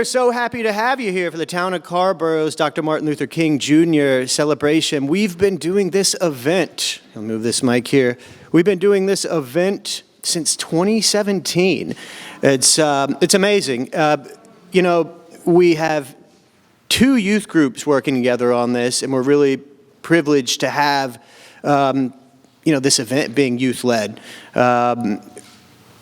are so happy to have you here for the Town of Carrboro's Dr. Martin Luther King Jr. celebration. We've been doing this event, I'll move this mic here. We've been doing this event since 2017. It's amazing. You know, we have two youth groups working together on this, and we're really privileged to have, you know, this event being youth-led.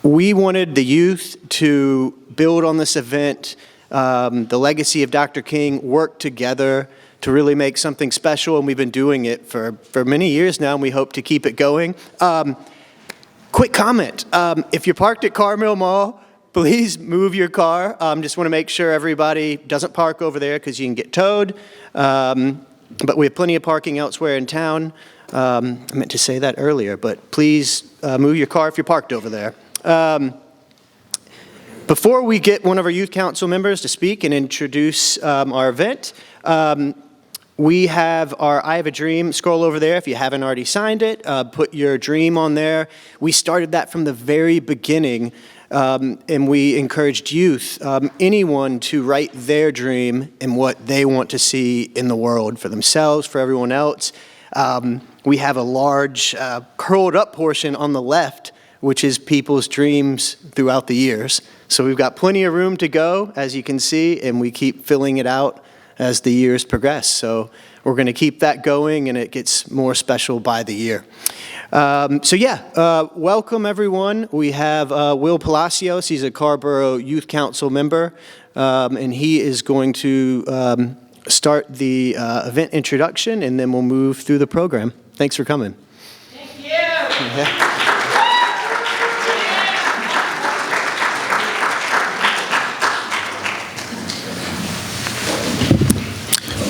We wanted the youth to build on this event, the legacy of Dr. King, work together to really make something special, and we've been doing it for many years now, and we hope to keep it going. Quick comment, if you're parked at Carmel Mall, please move your car. Just want to make sure everybody doesn't park over there because you can get towed. But we have plenty of parking elsewhere in town. I meant to say that earlier, but please move your car if you're parked over there. Before we get one of our youth council members to speak and introduce our event, we have our I Have a Dream scroll over there. If you haven't already signed it, put your dream on there. We started that from the very beginning, and we encouraged youth, anyone to write their dream and what they want to see in the world for themselves, for everyone else. We have a large curled up portion on the left, which is people's dreams throughout the years. So we've got plenty of room to go, as you can see, and we keep filling it out as the years progress. So we're going to keep that going, and it gets more special by the year. Welcome everyone. We have Will Palacios. He's a Carrboro Youth Council member, and he is going to start the event introduction, and then we'll move through the program. Thanks for coming. Thank you. Yeah.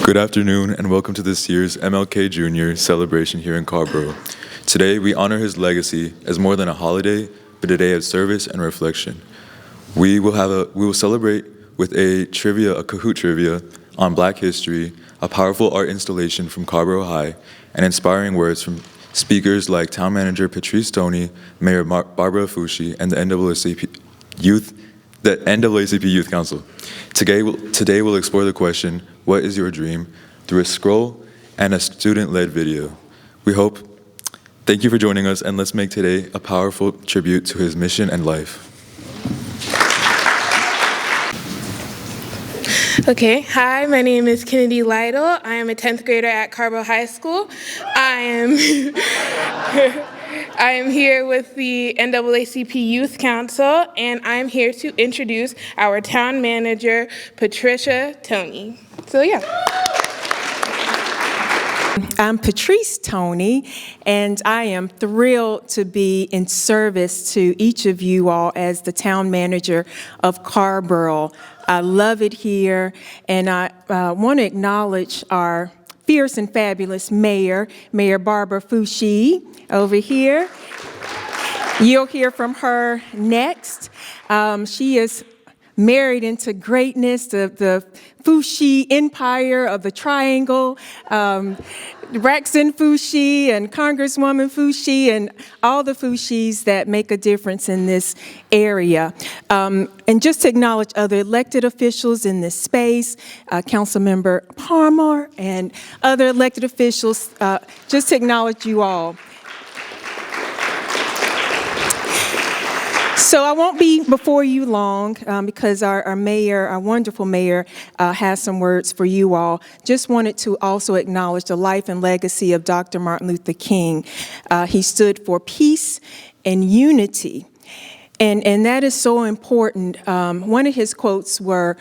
Good afternoon and welcome to this year's MLK Jr. celebration here in Carrboro. Today we honor his legacy as more than a holiday, but a day of service and reflection. We will celebrate with a Kahoot trivia on Black history, a powerful art installation from Carrboro High, and inspiring words from speakers like Town Manager Patrice Toney, Mayor Barbara Foushee, and the NAACP Youth Council. Today we'll explore the question, what is your dream, through a scroll and a student-led video. Thank you for joining us, and let's make today a powerful tribute to his mission and life. Okay, hi, my name is Kennedy Lytle. I am a 10th grader at Carrboro High School. I am here with the NAACP Youth Council, and I'm here to introduce our town manager, Patrice Toney. So yeah. I'm Patrice Toney, and I am thrilled to be in service to each of you all as the town manager of Carrboro. I love it here, and I want to acknowledge our fierce and fabulous mayor, Mayor Barbara Foushee, over here. You'll hear from her next. She is married into greatness, the Foushee empire of the triangle, Braxton Foushee and Congresswoman Valerie and all the Foushees that make a difference in this area. And just to acknowledge other elected officials in this space, Councilmember Palmer and other elected officials, just to acknowledge you all. So I won't be before you long because our mayor, our wonderful mayor, has some words for you all. Just wanted to also acknowledge the life and legacy of Dr. Martin Luther King. He stood for peace and unity. And that is so important. One of his quotes were,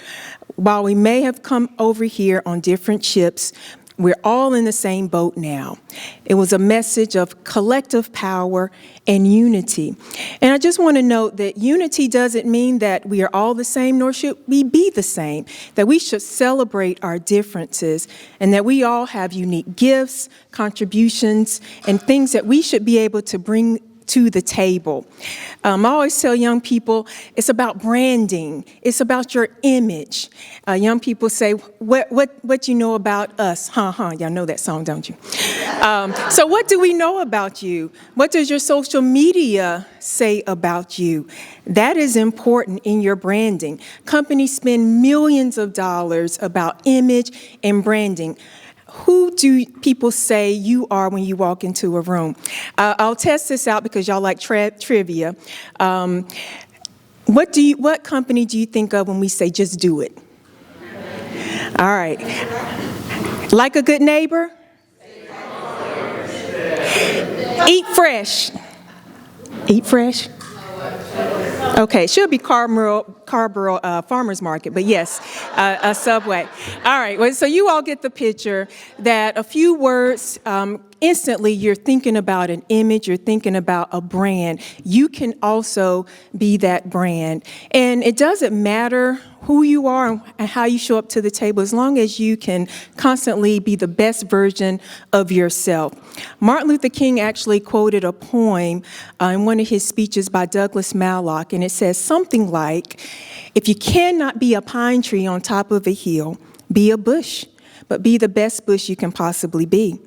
while we may have come over here on different ships, we're all in the same boat now. It was a message of collective power and unity. And I just want to note that unity doesn't mean that we are all the same, nor should we be the same, that we should celebrate our differences, and that we all have unique gifts, contributions, and things that we should be able to bring to the table. I always tell young people it's about branding. It's about your image. Young people say, what you know about us? Y'all know that song, don't you? So what do we know about you? What does your social media say about you? That is important in your branding. Companies spend millions of dollars about image and branding. Who do people say you are when you walk into a room? I'll test this out because y'all like trivia. What company do you think of when we say just do it? All right. Like a good neighbor? Eat fresh. Eat fresh? Okay, should be Carrboro Farmers Market, but yes, a Subway. All right, well, so you all get the picture that a few words, instantly you're thinking about an image, you're thinking about a brand. You can also be that brand. And it doesn't matter who you are and how you show up to the table, as long as you can constantly be the best version of yourself. Martin Luther King actually quoted a poem in one of his speeches by Douglas Mallock, and it says something like, if you cannot be a pine tree on top of a hill, be a bush, but be the best bush you can possibly be.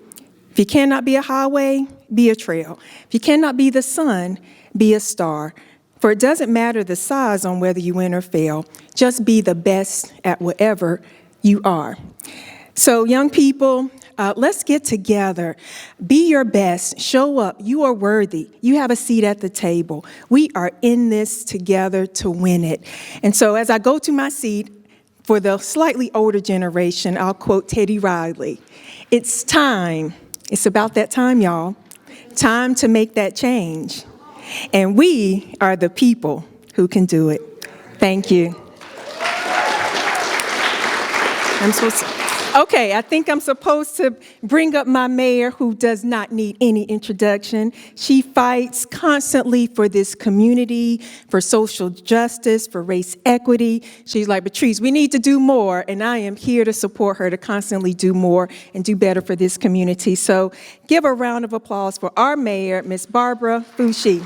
If you cannot be a highway, be a trail. If you cannot be the sun, be a star. For it doesn't matter the size on whether you win or fail. Just be the best at whatever you are. So young people, let's get together. Be your best. Show up. You are worthy. You have a seat at the table. We are in this together to win it. And so as I go to my seat, for the slightly older generation, I'll quote Teddy Riley. It's time. It's about that time, y'all. Time to make that change. And we are the people who can do it. Thank you. Okay, I think I'm supposed to bring up my mayor, who does not need any introduction. She fights constantly for this community, for social justice, for race equity. She's like, Patrice, we need to do more, and I am here to support her to constantly do more and do better for this community. So give a round of applause for our mayor, Miss Barbara Foushee.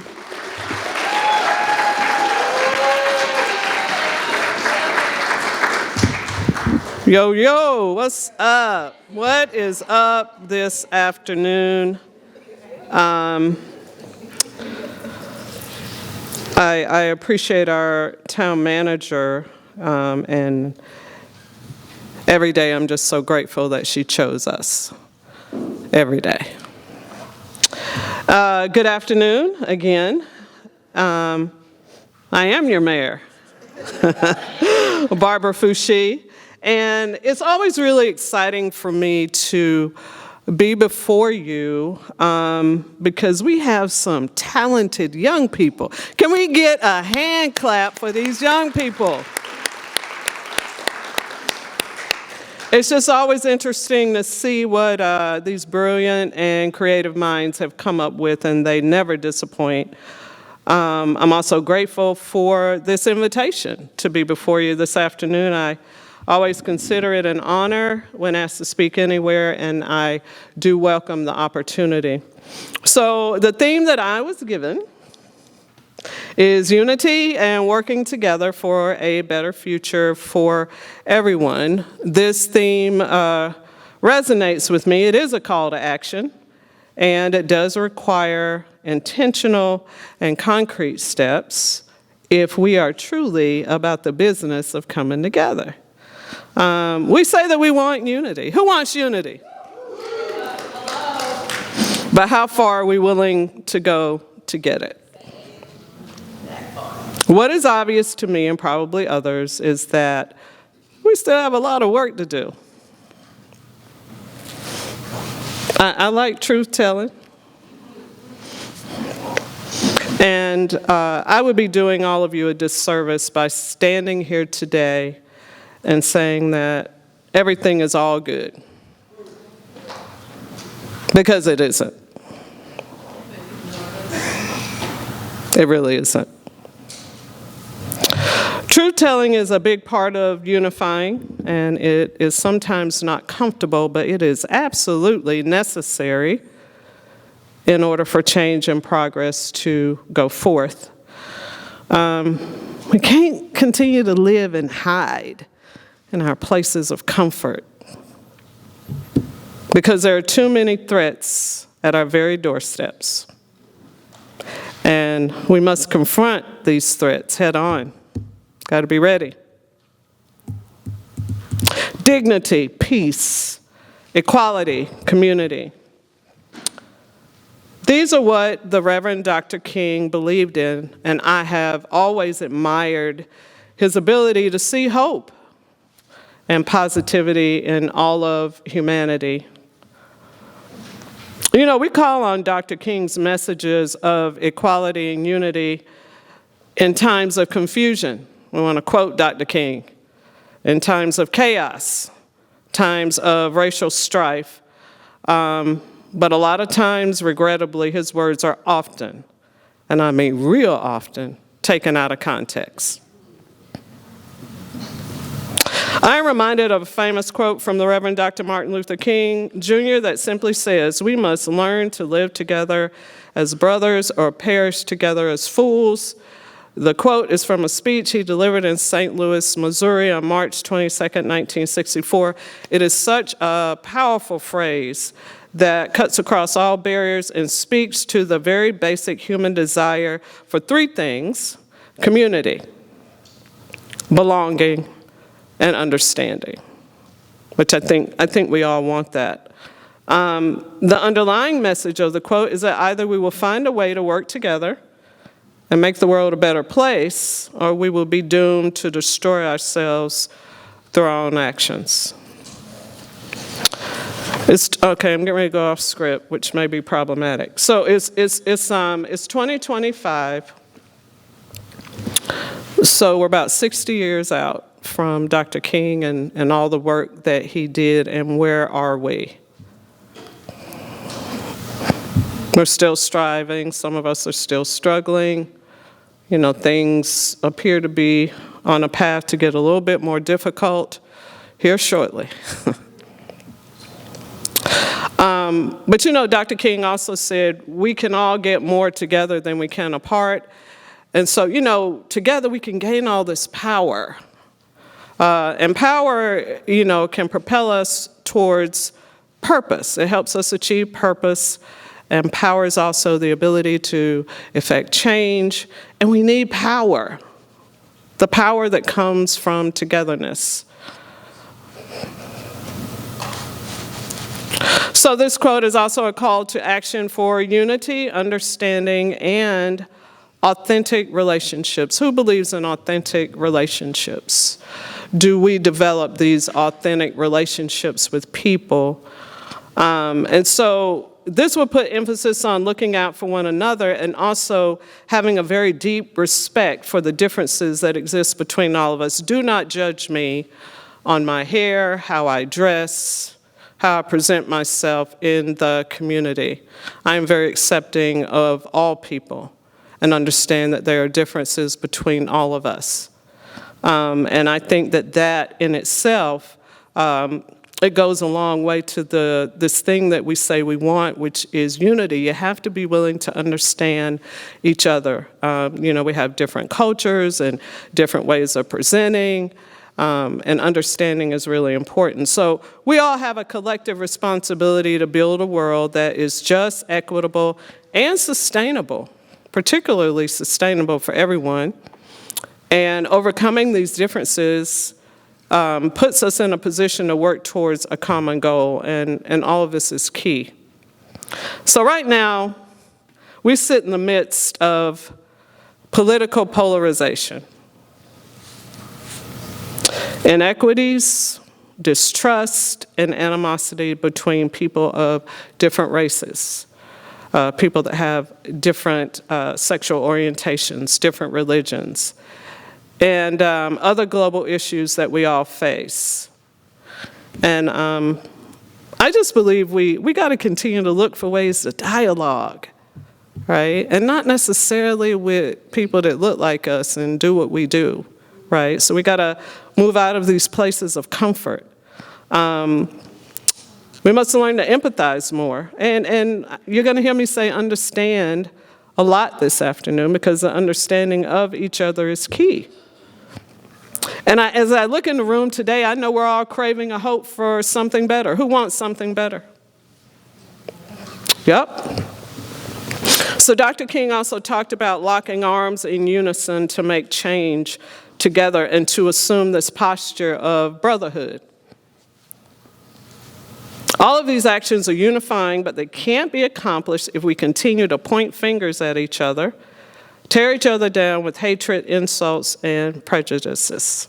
Yo, yo, what's up? What is up this afternoon? I appreciate our town manager, and every day I'm just so grateful that she chose us, every day. Good afternoon again. I am your mayor, Barbara Foushee. And it's always really exciting for me to be before you because we have some talented young people. Can we get a hand clap for these young people? It's just always interesting to see what these brilliant and creative minds have come up with, and they never disappoint. I'm also grateful for this invitation to be before you this afternoon. I always consider it an honor when asked to speak anywhere, and I do welcome the opportunity. So the theme that I was given is unity and working together for a better future for everyone. This theme resonates with me. It is a call to action, and it does require intentional and concrete steps if we are truly about the business of coming together. We say that we want unity. Who wants unity? But how far are we willing to go to get it? What is obvious to me and probably others is that we still have a lot of work to do. I like truth telling. And I would be doing all of you a disservice by standing here today and saying that everything is all good. Because it isn't. It really isn't. Truth-telling is a big part of unifying, and it is sometimes not comfortable, but it is absolutely necessary in order for change and progress to go forth. We can't continue to live and hide in our places of comfort because there are too many threats at our very doorsteps. And we must confront these threats head on. Got to be ready. Dignity, peace, equality, community. These are what the Reverend Dr. King believed in, and I have always admired his ability to see hope and positivity in all of humanity. You know, we call on Dr. King's messages of equality and unity in times of confusion. We want to quote Dr. King. In times of chaos, times of racial strife, but a lot of times, regrettably, his words are often, and I mean real often, taken out of context. I am reminded of a famous quote from the Reverend Dr. Martin Luther King Jr. that simply says, "We must learn to live together as brothers or perish together as fools." The quote is from a speech he delivered in St. Louis, Missouri on March 22nd, 1964. It is such a powerful phrase that cuts across all barriers and speaks to the very basic human desire for three things: community, belonging, and understanding, which I think we all want that. The underlying message of the quote is that either we will find a way to work together and make the world a better place, or we will be doomed to destroy ourselves through our own actions. Okay, I'm getting ready to go off script, which may be problematic. So it's 2025, so we're about 60 years out from Dr. King and all the work that he did, and where are we? We're still striving, some of us are still struggling. You know, things appear to be on a path to get a little bit more difficult here shortly. But you know, Dr. King also said, we can all get more together than we can apart. And so, you know, together we can gain all this power. And power, you know, can propel us towards purpose. It helps us achieve purpose. And power is also the ability to effect change. And we need power, the power that comes from togetherness. So this quote is also a call to action for unity, understanding, and authentic relationships. Who believes in authentic relationships? Do we develop these authentic relationships with people? And so this will put emphasis on looking out for one another and also having a very deep respect for the differences that exist between all of us. Do not judge me on my hair, how I dress, how I present myself in the community. I am very accepting of all people and understand that there are differences between all of us. And I think that in itself, it goes a long way to this thing that we say we want, which is unity. You have to be willing to understand each other. You know, we have different cultures and different ways of presenting, and understanding is really important. So we all have a collective responsibility to build a world that is just, equitable, and sustainable, particularly sustainable for everyone. And overcoming these differences puts us in a position to work towards a common goal, and all of this is key. So right now, we sit in the midst of political polarization, inequities, distrust, and animosity between people of different races, people that have different sexual orientations, different religions, and other global issues that we all face. And I just believe we got to continue to look for ways to dialogue, right? And not necessarily with people that look like us and do what we do, right? So we got to move out of these places of comfort. We must learn to empathize more. And you're going to hear me say understand a lot this afternoon, because the understanding of each other is key. And as I look in the room today, I know we're all craving a hope for something better. Who wants something better? Yep. So Dr. King also talked about locking arms in unison to make change together and to assume this posture of brotherhood. All of these actions are unifying, but they can't be accomplished if we continue to point fingers at each other, tear each other down with hatred, insults, and prejudices.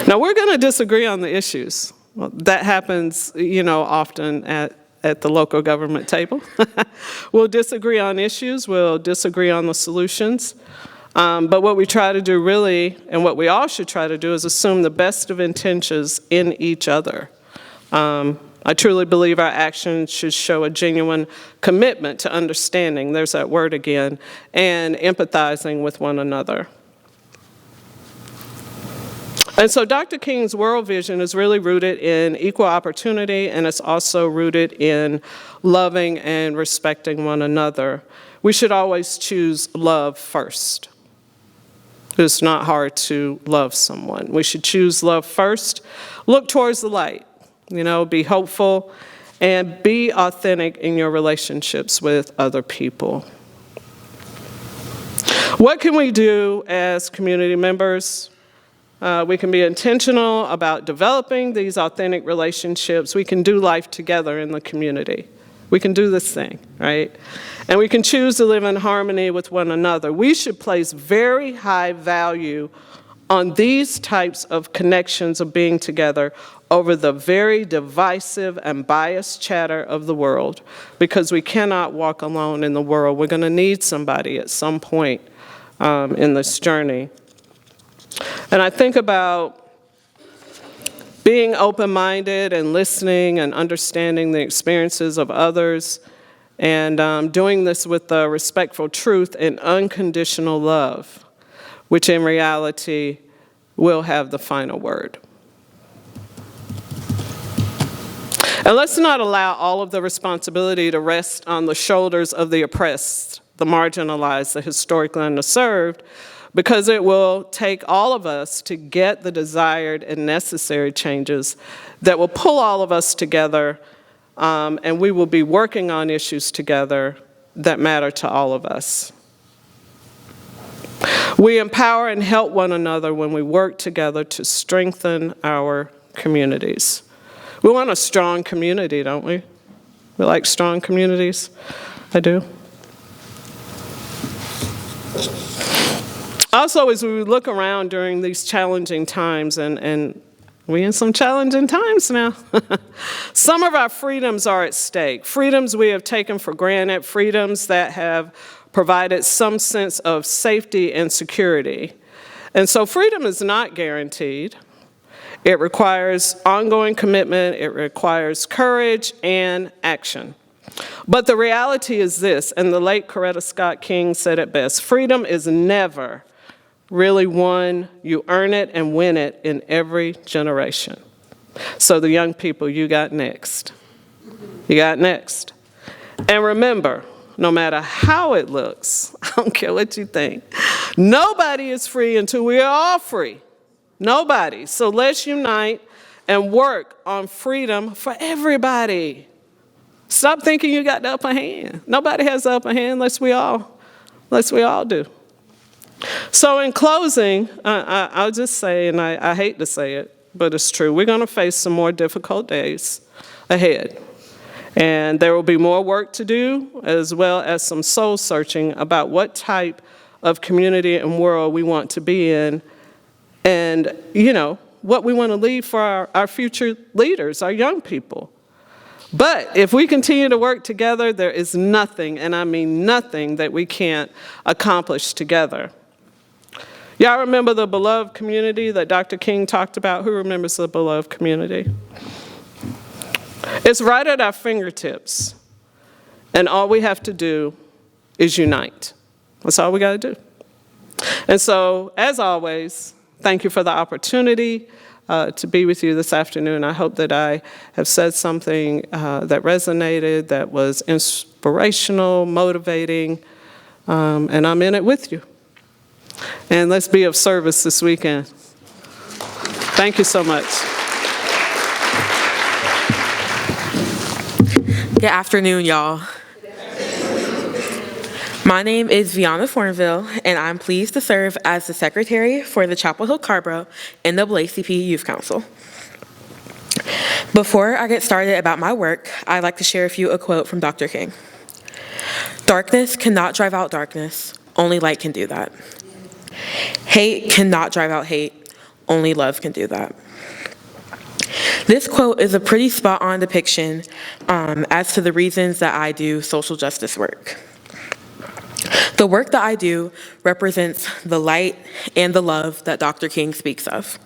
Now, we're going to disagree on the issues. Well, that happens, often at the local government table. We'll disagree on issues, we'll disagree on the solutions. But what we try to do really, and what we all should try to do, is assume the best of intentions in each other. I truly believe our actions should show a genuine commitment to understanding, there's that word again, and empathizing with one another. And so Dr. King's world vision is really rooted in equal opportunity, and it's also rooted in loving and respecting one another. We should always choose love first. It's not hard to love someone. We should choose love first. Look towards the light. Be hopeful and be authentic in your relationships with other people. What can we do as community members? We can be intentional about developing these authentic relationships. We can do life together in the community. We can do this thing, right? And we can choose to live in harmony with one another. We should place very high value on these types of connections of being together over the very divisive and biased chatter of the world, because we cannot walk alone in the world. We're going to need somebody at some point in this journey. And I think about being open-minded and listening and understanding the experiences of others, and doing this with the respectful truth and unconditional love, which in reality will have the final word. And let's not allow all of the responsibility to rest on the shoulders of the oppressed, the marginalized, the historically underserved, because it will take all of us to get the desired and necessary changes that will pull all of us together, and we will be working on issues together that matter to all of us. We empower and help one another when we work together to strengthen our communities. We want a strong community, don't we? We like strong communities. I do. Also, as we look around during these challenging times, and we're in some challenging times now, some of our freedoms are at stake. Freedoms we have taken for granted, freedoms that have provided some sense of safety and security. And so freedom is not guaranteed. It requires ongoing commitment, it requires courage and action. But the reality is this, and the late Coretta Scott King said it best: freedom is never really won. You earn it and win it in every generation. So the young people, you got next. You got next. And remember, no matter how it looks, I don't care what you think, nobody is free until we are all free. Nobody. So let's unite and work on freedom for everybody. Stop thinking you got the upper hand. Nobody has the upper hand unless we all do. So in closing, I'll just say, and I hate to say it, but it's true, we're going to face some more difficult days ahead. And there will be more work to do, as well as some soul searching about what type of community and world we want to be in, and, what we want to leave for our future leaders, our young people. But if we continue to work together, there is nothing, and I mean nothing, that we can't accomplish together. Y'all remember the beloved community that Dr. King talked about? Who remembers the beloved community? It's right at our fingertips, and all we have to do is unite. That's all we got to do. And so, as always, thank you for the opportunity. to be with you this afternoon. I hope that I have said something that resonated, that was inspirational, motivating, and I'm in it with you. And let's be of service this weekend. Thank you so much. Good afternoon, y'all. My name is Vianna Fornville, and I'm pleased to serve as the Secretary for the Chapel Hill Carrboro NAACP Youth Council. Before I get started about my work, I'd like to share a quote from Dr. King. "Darkness cannot drive out darkness, only light can do that. Hate cannot drive out hate, only love can do that." This quote is a pretty spot-on depiction as to the reasons that I do social justice work. The work that I do represents the light and the love that Dr. King speaks of.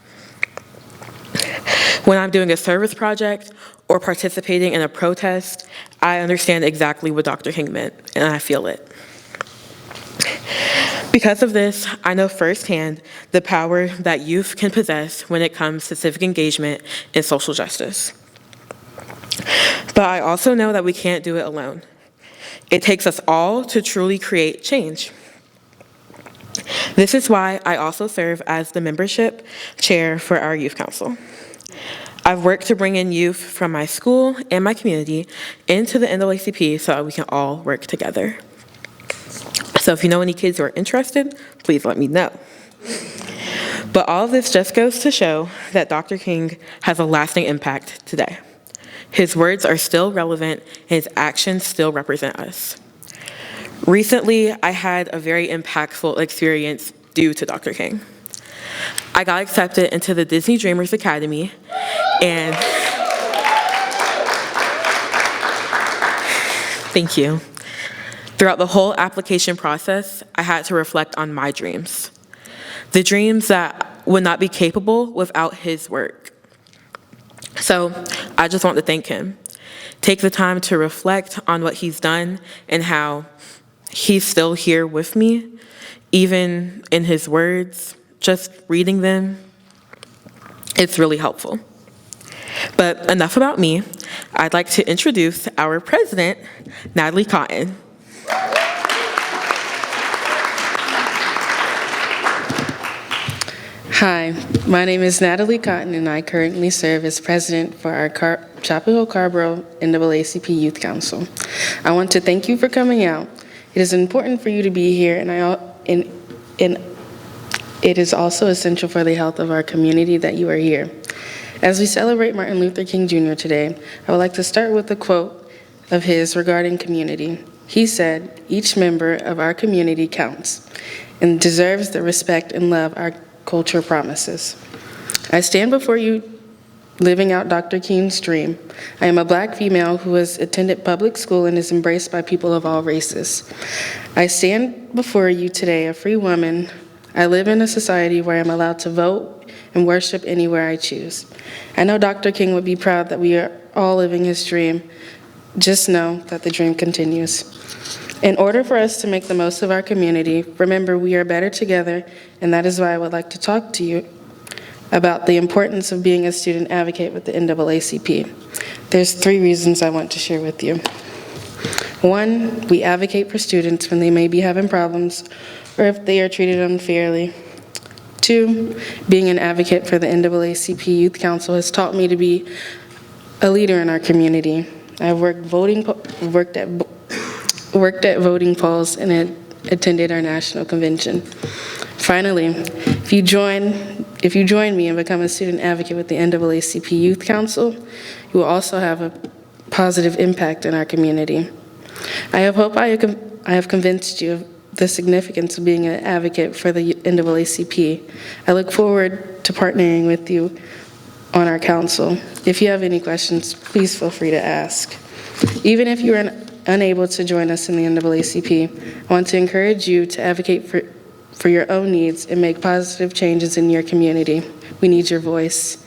When I'm doing a service project or participating in a protest, I understand exactly what Dr. King meant, and I feel it. Because of this, I know firsthand the power that youth can possess when it comes to civic engagement and social justice. But I also know that we can't do it alone. It takes us all to truly create change. This is why I also serve as the membership chair for our youth council. I've worked to bring in youth from my school and my community into the NAACP so that we can all work together. So if you know any kids who are interested, please let me know. But all of this just goes to show that Dr. King has a lasting impact today. His words are still relevant, and his actions still represent us. Recently, I had a very impactful experience due to Dr. King. I got accepted into the Disney Dreamers Academy, and thank you. Throughout the whole application process, I had to reflect on my dreams. The dreams that would not be capable without his work. So I just want to thank him. Take the time to reflect on what he's done and how he's still here with me, even in his words, just reading them. It's really helpful. But enough about me. I'd like to introduce our president, Natalie Cotton. Hi, my name is Natalie Cotton, and I currently serve as president for our Chapel Hill Carrboro NAACP Youth Council. I want to thank you for coming out. It is important for you to be here, and it is also essential for the health of our community that you are here. As we celebrate Martin Luther King Jr. today, I would like to start with a quote of his regarding community. He said, "Each member of our community counts and deserves the respect and love our culture promises." I stand before you living out Dr. King's dream. I am a Black female who has attended public school and is embraced by people of all races. I stand before you today a free woman. I live in a society where I'm allowed to vote and worship anywhere I choose. I know Dr. King would be proud that we are all living his dream. Just know that the dream continues. In order for us to make the most of our community, remember we are better together, and that is why I would like to talk to you about the importance of being a student advocate with the NAACP. There's 3 reasons I want to share with you. 1, we advocate for students when they may be having problems or if they are treated unfairly. 2, being an advocate for the NAACP Youth Council has taught me to be a leader in our community. I've worked at voting polls and attended our national convention. Finally, if you join me and become a student advocate with the NAACP Youth Council, you will also have a positive impact in our community. I hope I have convinced you of the significance of being an advocate for the NAACP. I look forward to partnering with you on our council. If you have any questions, please feel free to ask. Even if you are unable to join us in the NAACP, I want to encourage you to advocate for your own needs and make positive changes in your community. We need your voice.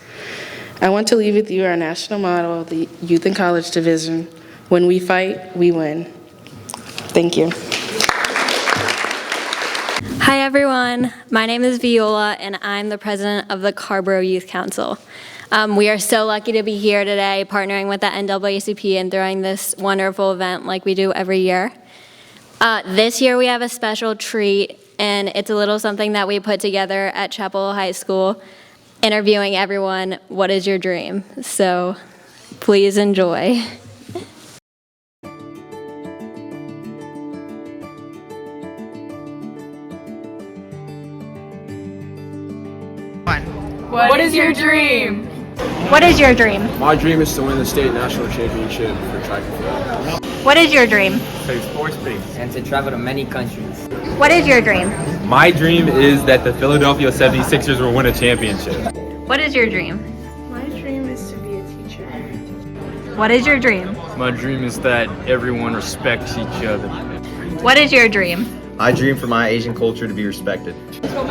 I want to leave with you our national motto of the Youth and College Division: when we fight, we win. Thank you. Hi everyone, my name is Viola and I'm the president of the Carrboro Youth Council. We are so lucky to be here today partnering with the NAACP and throwing this wonderful event like we do every year. This year we have a special treat and it's a little something that we put together at Chapel High School, interviewing everyone, what is your dream? So please enjoy. What is your dream? What is your dream? My dream is to win the state national championship for track and field. What is your dream? Play sports things. And to travel to many countries. What is your dream? My dream is that the Philadelphia 76ers will win a championship. What is your dream? My dream is to be a teacher. What is your dream? My dream is that everyone respects each other. What is your dream? I dream for my Asian culture to be respected.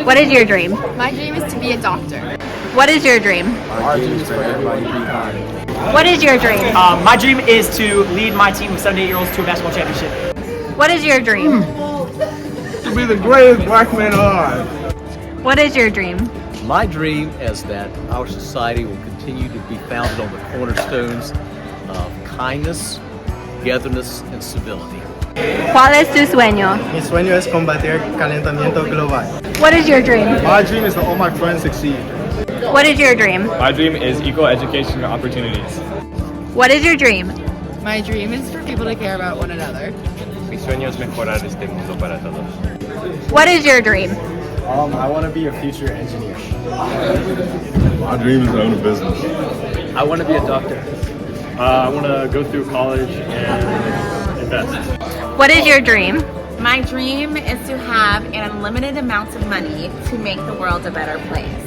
What is your dream? My dream is to be a doctor. What is your dream? Our dream is for everybody to be kind. What is your dream? My dream is to lead my team of 7 to 8-year-olds to a basketball championship. What is your dream? To be the greatest black man alive. What is your dream? My dream is that our society will continue to be founded on the cornerstones of kindness, togetherness, and civility. ¿Cuál es tu sueño? Mi sueño es combatir el calentamiento global. What is your dream? My dream is that all my friends succeed. What is your dream? My dream is equal education opportunities. What is your dream? My dream is for people to care about one another. Mi sueño es mejorar este mundo para todos. What is your dream? I want to be a future engineer. My dream is to own a business. I want to be a doctor. I want to go through college and invest. What is your dream? My dream is to have an unlimited amount of money to make the world a better place.